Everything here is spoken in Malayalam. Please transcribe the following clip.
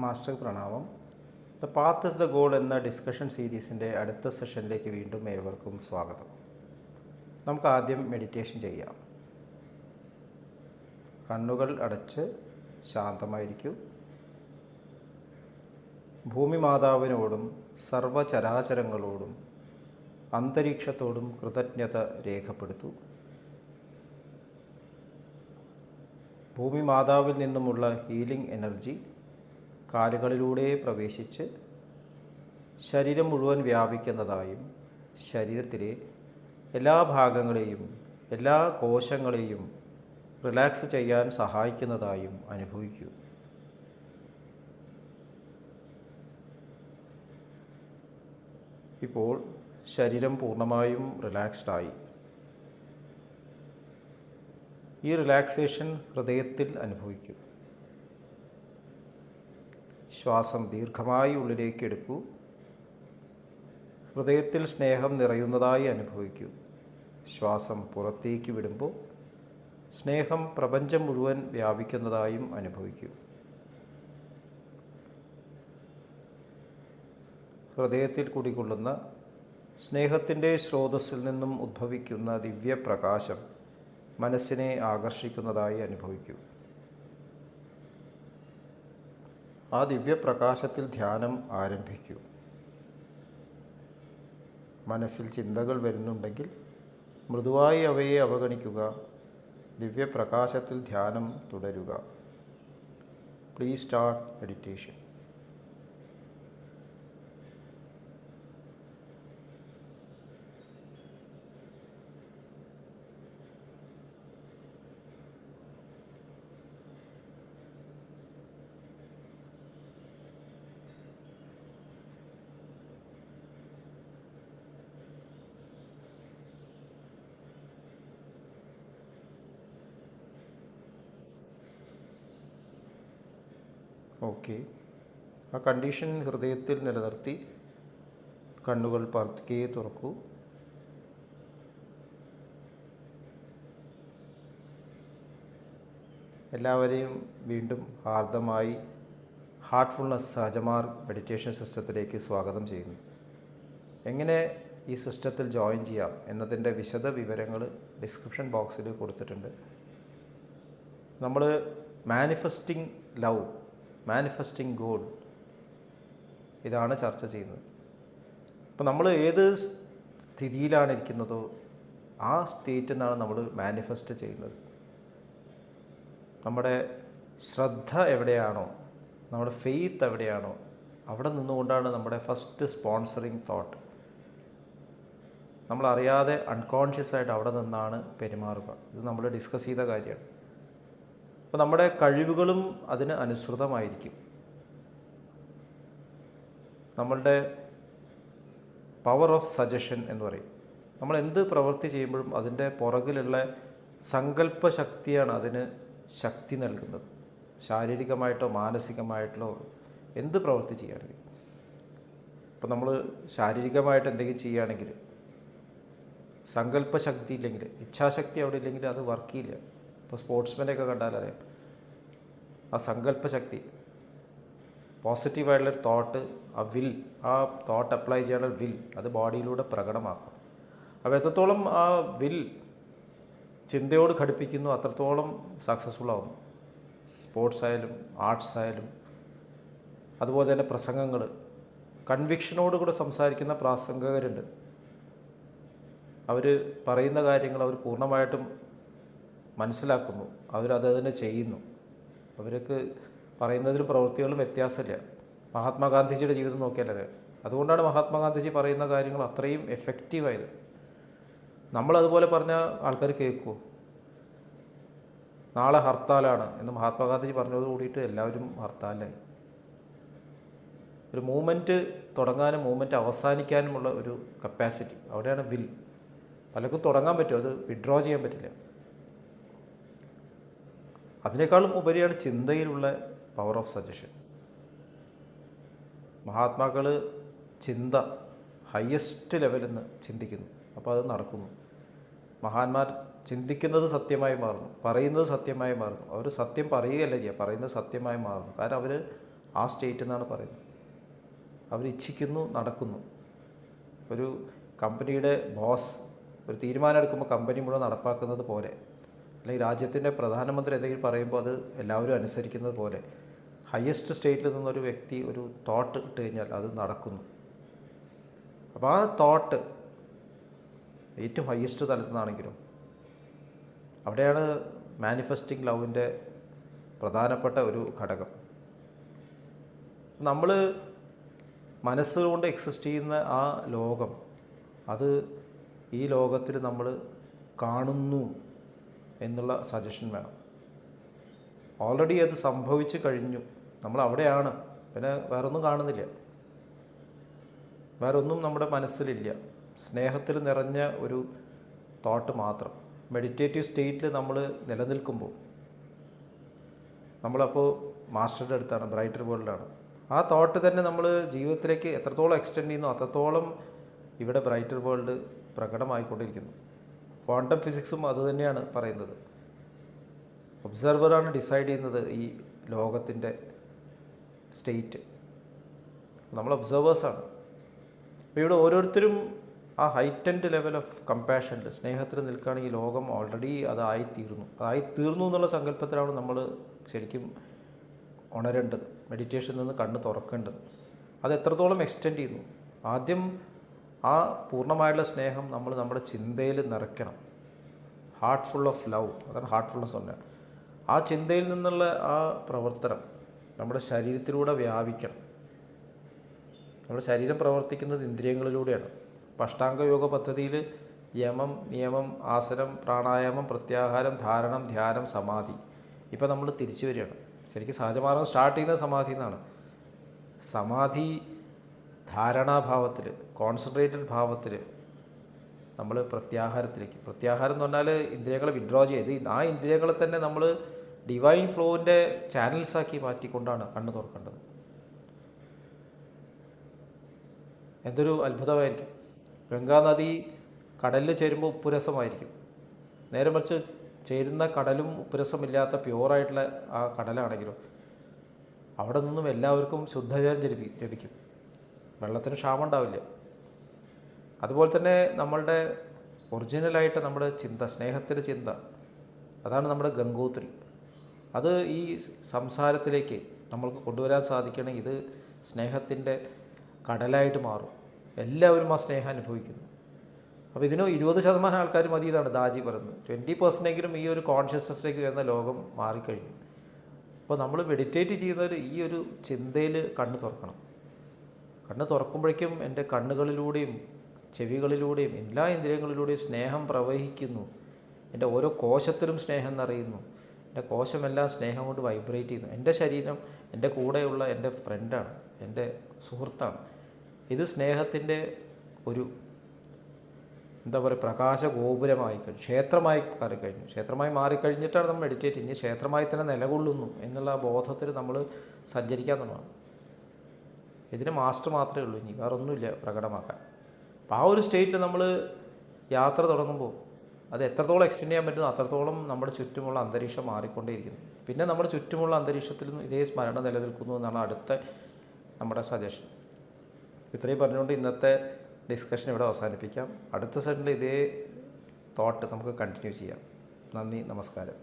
മാസ്റ്റർ പ്രണാമം. The path is the goal എന്ന ഡിസ്കഷൻ സീരീസിൻ്റെ അടുത്ത സെഷനിലേക്ക് വീണ്ടും ഏവർക്കും സ്വാഗതം. നമുക്ക് ആദ്യം മെഡിറ്റേഷൻ ചെയ്യാം. കണ്ണുകൾ അടച്ച് ശാന്തമായിരിക്കൂ. ഭൂമി മാതാവിനോടും സർവചരാചരങ്ങളോടും അന്തരീക്ഷത്തോടും കൃതജ്ഞത രേഖപ്പെടുത്തൂ. ഭൂമി മാതാവിൽ നിന്നുമുള്ള ഹീലിംഗ് എനർജി കാലുകളിലൂടെ പ്രവേശിച്ച് ശരീരം മുഴുവൻ വ്യാപിക്കുന്നതായും ശരീരത്തിലെ എല്ലാ ഭാഗങ്ങളെയും എല്ലാ കോശങ്ങളെയും റിലാക്സ് ചെയ്യാൻ സഹായിക്കുന്നതായും അനുഭവിക്കൂ. ഇപ്പോൾ ശരീരം പൂർണ്ണമായും റിലാക്സ്ഡായി. ഈ റിലാക്സേഷൻ ഹൃദയത്തിൽ അനുഭവിക്കൂ. ശ്വാസം ദീർഘമായി ഉള്ളിലേക്ക് എടുക്കൂ. ഹൃദയത്തിൽ സ്നേഹം നിറയുന്നതായി അനുഭവിക്കൂ. ശ്വാസം പുറത്തേക്ക് വിടുമ്പോൾ സ്നേഹം പ്രപഞ്ചം മുഴുവൻ വ്യാപിക്കുന്നതായും അനുഭവിക്കൂ. ഹൃദയത്തിൽ കുടികൊള്ളുന്ന സ്നേഹത്തിൻ്റെ സ്രോതസ്സിൽ നിന്നും ഉദ്ഭവിക്കുന്ന ദിവ്യപ്രകാശം മനസ്സിനെ ആകർഷിക്കുന്നതായി അനുഭവിക്കൂ. ആ ദിവ്യപ്രകാശത്തിൽ ധ്യാനം ആരംഭിക്കൂ. മനസ്സിൽ ചിന്തകൾ വരുന്നുണ്ടെങ്കിൽ മൃദുവായി അവയെ അവഗണിക്കുക. ദിവ്യപ്രകാശത്തിൽ ധ്യാനം തുടരുക. Please start meditation. ഓക്കെ, ആ കണ്ടീഷൻ ഹൃദയത്തിൽ നിലനിർത്തി കണ്ണുകൾ പതുക്കെ തുറക്കൂ. എല്ലാവരെയും വീണ്ടും ഹാർദമായി ഹാർട്ട്ഫുൾനെസ് സഹജമാർ മെഡിറ്റേഷൻ സിസ്റ്റത്തിലേക്ക് സ്വാഗതം ചെയ്യുന്നു. എങ്ങനെ ഈ സിസ്റ്റത്തിൽ ജോയിൻ ചെയ്യാം എന്നതിൻ്റെ വിശദ വിവരങ്ങൾ ഡിസ്ക്രിപ്ഷൻ ബോക്സിൽ കൊടുത്തിട്ടുണ്ട്. നമ്മൾ മാനിഫെസ്റ്റിംഗ് ലവ്, മാനിഫെസ്റ്റിംഗ് ഗോൾ, ഇതാണ് ചർച്ച ചെയ്യുന്നത്. അപ്പോൾ നമ്മൾ ഏത് സ്ഥിതിയിലാണ് ഇരിക്കുന്നതോ ആ സ്റ്റേറ്റിൽ നിന്നാണ് നമ്മൾ മാനിഫെസ്റ്റ് ചെയ്യുന്നത്. നമ്മുടെ ശ്രദ്ധ എവിടെയാണോ, നമ്മുടെ ഫെയ്ത്ത് എവിടെയാണോ, അവിടെ നിന്നുകൊണ്ടാണ് നമ്മുടെ ഫസ്റ്റ് സ്പോൺസറിങ് തോട്ട്. നമ്മളറിയാതെ അൺകോൺഷ്യസ് ആയിട്ട് അവിടെ നിന്നാണ് പെരുമാറുക. ഇത് നമ്മൾ ഡിസ്കസ് ചെയ്ത കാര്യമാണ്. അപ്പോൾ നമ്മുടെ കഴിവുകളും അതിന് അനുസൃതമായിരിക്കും. നമ്മളുടെ പവർ ഓഫ് സജഷൻ എന്ന് പറയും. നമ്മൾ എന്ത് പ്രവൃത്തി ചെയ്യുമ്പോഴും അതിൻ്റെ പുറകിലുള്ള സങ്കല്പ ശക്തിയാണ് അതിന് ശക്തി നൽകുന്നത്. ശാരീരികമായിട്ടോ മാനസികമായിട്ടോ എന്ത് പ്രവൃത്തി ചെയ്യുകയാണെങ്കിൽ, ഇപ്പോൾ നമ്മൾ ശാരീരികമായിട്ട് എന്തെങ്കിലും ചെയ്യുകയാണെങ്കിൽ സങ്കല്പശക്തി ഇല്ലെങ്കിൽ, ഇച്ഛാശക്തി അവിടെ ഇല്ലെങ്കിൽ അത് വർക്ക് ചെയ്യില്ല. ഇപ്പോൾ സ്പോർട്സ്മാനെയൊക്കെ കണ്ടാലറിയാം, ആ സങ്കല്പശക്തി, പോസിറ്റീവായിട്ടുള്ളൊരു തോട്ട്, ആ വിൽ, ആ തോട്ട് അപ്ലൈ ചെയ്യാനുള്ള വിൽ അത് ബോഡിയിലൂടെ പ്രകടമാക്കും. അപ്പോൾ എത്രത്തോളം ആ വിൽ ചിന്തയോട് ഘടിപ്പിക്കുന്നു അത്രത്തോളം സക്സസ്ഫുൾ ആവും. സ്പോർട്സ് ആയാലും ആർട്സ് ആയാലും അതുപോലെ തന്നെ പ്രസംഗങ്ങൾ, കൺവിക്ഷനോടുകൂടെ സംസാരിക്കുന്ന പ്രാസംഗകരുണ്ട്. അവർ പറയുന്ന കാര്യങ്ങൾ അവർ പൂർണ്ണമായിട്ടും മനസ്സിലാക്കുന്നു, അവരത് തന്നെ ചെയ്യുന്നു. അവർക്ക് പറയുന്നതിലും പ്രവൃത്തികളും വ്യത്യാസമില്ല. മഹാത്മാഗാന്ധിജിയുടെ ജീവിതം നോക്കിയാലേ, അതുകൊണ്ടാണ് മഹാത്മാഗാന്ധിജി പറയുന്ന കാര്യങ്ങൾ അത്രയും എഫക്റ്റീവായത്. നമ്മളതുപോലെ പറഞ്ഞാൽ ആൾക്കാർ കേൾക്കുമോ? നാളെ ഹർത്താലാണ് എന്ന് മഹാത്മാഗാന്ധിജി പറഞ്ഞതോട് കൂടിയിട്ട് എല്ലാവരും ഹർത്താലായി. ഒരു മൂവ്മെൻറ്റ് തുടങ്ങാനും മൂവ്മെൻറ്റ് അവസാനിക്കാനുമുള്ള ഒരു കപ്പാസിറ്റി, അവിടെയാണ് വിൽ. പലർക്കും തുടങ്ങാൻ പറ്റും, അത് വിഡ്രോ ചെയ്യാൻ പറ്റില്ല. അതിനേക്കാളും ഉപരിയാണ് ചിന്തയിലുള്ള പവർ ഓഫ് സജഷൻ. മഹാത്മാക്കൾ ചിന്ത ഹയസ്റ്റ് ലെവലിൽ നിന്ന് ചിന്തിക്കുന്നു, അപ്പോൾ അത് നടക്കുന്നു. മഹാന്മാർ ചിന്തിക്കുന്നത് സത്യമായി മാറുന്നു, പറയുന്നത് സത്യമായി മാറുന്നു. അവർ സത്യം പറയുകയല്ല ചെയ്യുക, പറയുന്നത് സത്യമായി മാറുന്നു. കാരണം അവർ ആ സ്റ്റേറ്റ് എന്നാണ് പറയുന്നത്. അവർ ഇച്ഛിക്കുന്നു, നടക്കുന്നു. ഒരു കമ്പനിയുടെ ബോസ് ഒരു തീരുമാനം എടുക്കുമ്പോൾ കമ്പനി മുഴുവൻ നടപ്പാക്കുന്നത് പോലെ, അല്ലെങ്കിൽ രാജ്യത്തിൻ്റെ പ്രധാനമന്ത്രി എന്തെങ്കിലും പറയുമ്പോൾ അത് എല്ലാവരും അനുസരിക്കുന്നത് പോലെ, ഹയസ്റ്റ് സ്റ്റേറ്റിൽ നിന്നൊരു വ്യക്തി ഒരു തോട്ട് ഇട്ട് കഴിഞ്ഞാൽ അത് നടക്കുന്നു. അപ്പോൾ ആ തോട്ട് ഏറ്റവും ഹയസ്റ്റ് തലത്തിൽ നിന്നാണെങ്കിലും അവിടെയാണ് മാനിഫെസ്റ്റിംഗ് ലവിൻ്റെ പ്രധാനപ്പെട്ട ഒരു ഘടകം. നമ്മൾ മനസ്സുകൊണ്ട് എക്സിസ്റ്റ് ചെയ്യുന്ന ആ ലോകം, അത് ഈ ലോകത്തിൽ നമ്മൾ കാണുന്നു എന്നുള്ള സജഷൻ വേണം. ഓൾറെഡി അത് സംഭവിച്ചു കഴിഞ്ഞു, നമ്മൾ അവിടെയാണ്, പിന്നെ വേറൊന്നും കാണുന്നില്ല, വേറൊന്നും നമ്മുടെ മനസ്സിലില്ല. സ്നേഹത്തിൽ നിറഞ്ഞ ഒരു തോട്ട് മാത്രം. മെഡിറ്റേറ്റീവ് സ്റ്റേറ്റിൽ നമ്മൾ നിലനിൽക്കുമ്പോൾ നമ്മളപ്പോൾ മാസ്റ്ററുടെ അടുത്താണ്, ബ്രൈറ്റർ വേൾഡിലാണ്. ആ തോട്ട് തന്നെ നമ്മൾ ജീവിതത്തിലേക്ക് എത്രത്തോളം എക്സ്റ്റെൻഡ് ചെയ്യുന്നു അത്രത്തോളം ഇവിടെ ബ്രൈറ്റർ വേൾഡ് പ്രകടമായിക്കൊണ്ടിരിക്കുന്നു. ക്വാണ്ടം ഫിസിക്സും അതുതന്നെയാണ് പറയുന്നത്. ഒബ്സർവറാണ് ഡിസൈഡ് ചെയ്യുന്നത് ഈ ലോകത്തിൻ്റെ സ്റ്റേറ്റ്. നമ്മൾ ഒബ്സർവേഴ്സാണ്. അപ്പോൾ ഇവിടെ ഓരോരുത്തരും ആ ഹൈറ്റൻഡ് ലെവൽ ഓഫ് കമ്പാഷനിൽ, സ്നേഹത്തിൽ നിൽക്കുകയാണെങ്കിൽ ലോകം ഓൾറെഡി അതായിത്തീർന്നു എന്നുള്ള സങ്കല്പത്തിലാണ് നമ്മൾ ശരിക്കും ഉണരേണ്ടത്, മെഡിറ്റേഷനിൽ നിന്ന് കണ്ണ് തുറക്കേണ്ടത്. അത് എത്രത്തോളം എക്സ്റ്റെൻഡ് ചെയ്യുന്നു. ആദ്യം ആ പൂർണ്ണമായുള്ള സ്നേഹം നമ്മൾ നമ്മുടെ ചിന്തയിൽ നിറയ്ക്കണം. ഹാർട്ട് ഫുൾ ഓഫ് ലവ്, അതാണ് ഹാർട്ട്ഫുൾനെസ് പറഞ്ഞാൽ. ആ ചിന്തയിൽ നിന്നുള്ള ആ പ്രവർത്തനം നമ്മുടെ ശരീരത്തിലൂടെ വ്യാപിക്കണം. നമ്മുടെ ശരീരം പ്രവർത്തിക്കുന്നത് ഇന്ദ്രിയങ്ങളിലൂടെയാണ്. അഷ്ടാംഗ യോഗ പദ്ധതിയിൽ യമം, നിയമം, ആസനം, പ്രാണായാമം, പ്രത്യാഹാരം, ധാരണം, ധ്യാനം, സമാധി. ഇപ്പം നമ്മൾ തിരിച്ചു വരികയാണ്. ശരിക്കും സഹജമാർഗം സ്റ്റാർട്ട് ചെയ്യുന്നത് സമാധിയിൽ നിന്നാണ്. സമാധി ധാരണാഭാവത്തിൽ, കോൺസെൻട്രേറ്റഡ് ഭാവത്തിൽ നമ്മൾ പ്രത്യാഹാരത്തിലേക്ക്. പ്രത്യാഹാരം എന്ന് പറഞ്ഞാൽ ഇന്ദ്രിയങ്ങളെ വിഡ്രോ ചെയ്ത് ആ ഇന്ദ്രിയങ്ങളെ തന്നെ നമ്മൾ ഡിവൈൻ ഫ്ലോവിൻ്റെ ചാനൽസാക്കി മാറ്റിക്കൊണ്ടാണ് കണ്ണ് തുറക്കേണ്ടത്. എന്തൊരു അത്ഭുതമായിരിക്കും. ഗംഗാനദി കടലിൽ ചേരുമ്പോൾ ഉപ്പുരസമായിരിക്കും. നേരെ മറിച്ച് ചേരുന്ന കടലും ഉപ്പുരസമില്ലാത്ത പ്യുവറായിട്ടുള്ള ആ കടലാണെങ്കിലും അവിടെ നിന്നും എല്ലാവർക്കും ശുദ്ധജലം ലഭിക്കും. വെള്ളത്തിന് ക്ഷാമം ഉണ്ടാവില്ല. അതുപോലെ തന്നെ നമ്മളുടെ ഒറിജിനലായിട്ട് നമ്മുടെ ചിന്ത, സ്നേഹത്തിൻ്റെ ചിന്ത, അതാണ് നമ്മുടെ ഗംഗോത്രി. അത് ഈ സംസാരത്തിലേക്ക് നമ്മൾക്ക് കൊണ്ടുവരാൻ സാധിക്കണമെങ്കിൽ ഇത് സ്നേഹത്തിൻ്റെ കടലായിട്ട് മാറും. എല്ലാവരും ആ സ്നേഹം അനുഭവിക്കുന്നു. അപ്പോൾ ഇതിന് 20% ആൾക്കാർ മതി എന്നാണ് ദാജി പറയുന്നത്. 20%എങ്കിലും ഈ ഒരു കോൺഷ്യസ്നെസ്സിലേക്ക് വരുന്ന ലോകം മാറിക്കഴിഞ്ഞു. അപ്പോൾ നമ്മൾ മെഡിറ്റേറ്റ് ചെയ്യുന്നവർ ഈ ഒരു ചിന്തയിൽ കണ്ണ് തുറക്കണം. കണ്ണ് തുറക്കുമ്പോഴേക്കും എൻ്റെ കണ്ണുകളിലൂടെയും ചെവികളിലൂടെയും എല്ലാ ഇന്ദ്രിയങ്ങളിലൂടെയും സ്നേഹം പ്രവഹിക്കുന്നു. എൻ്റെ ഓരോ കോശത്തിലും സ്നേഹം നിറയുന്നു. എൻ്റെ കോശമെല്ലാം സ്നേഹം കൊണ്ട് വൈബ്രേറ്റ് ചെയ്യുന്നു. എൻ്റെ ശരീരം എൻ്റെ കൂടെയുള്ള എൻ്റെ ഫ്രണ്ടാണ്, എൻ്റെ സുഹൃത്താണ്. ഇത് സ്നേഹത്തിൻ്റെ ഒരു പ്രകാശഗോപുരമായി കഴിഞ്ഞു, ക്ഷേത്രമായി മാറിക്കഴിഞ്ഞു. ക്ഷേത്രമായി മാറിക്കഴിഞ്ഞിട്ടാണ് നമ്മൾ മെഡിറ്റേറ്റ്. ഇനി ക്ഷേത്രമായി തന്നെ നിലകൊള്ളുന്നു എന്നുള്ള ബോധത്തിൽ നമ്മൾ സഞ്ചരിക്കാൻ തുടങ്ങണം. ഇതിന് മാസ്റ്റർ മാത്രമേ ഉള്ളൂ, ഇനി വേറൊന്നുമില്ല പ്രകടമാക്കാൻ. അപ്പോൾ ആ ഒരു സ്റ്റേറ്റിൽ നമ്മൾ യാത്ര തുടങ്ങുമ്പോൾ അത് എത്രത്തോളം എക്സ്റ്റെൻഡ് ചെയ്യാൻ പറ്റുന്നു അത്രത്തോളം നമ്മുടെ ചുറ്റുമുള്ള അന്തരീക്ഷം മാറിക്കൊണ്ടേയിരിക്കുന്നു. പിന്നെ നമ്മുടെ ചുറ്റുമുള്ള അന്തരീക്ഷത്തിൽ ഇതേ സ്മരണ നിലനിൽക്കുന്നു എന്നാണ് അടുത്ത നമ്മുടെ സജഷൻ. ഇത്രയും പറഞ്ഞുകൊണ്ട് ഇന്നത്തെ ഡിസ്കഷൻ ഇവിടെ അവസാനിപ്പിക്കാം. അടുത്ത സെഷനിൽ ഇതേ തോട്ട് നമുക്ക് കണ്ടിന്യൂ ചെയ്യാം. നന്ദി, നമസ്കാരം.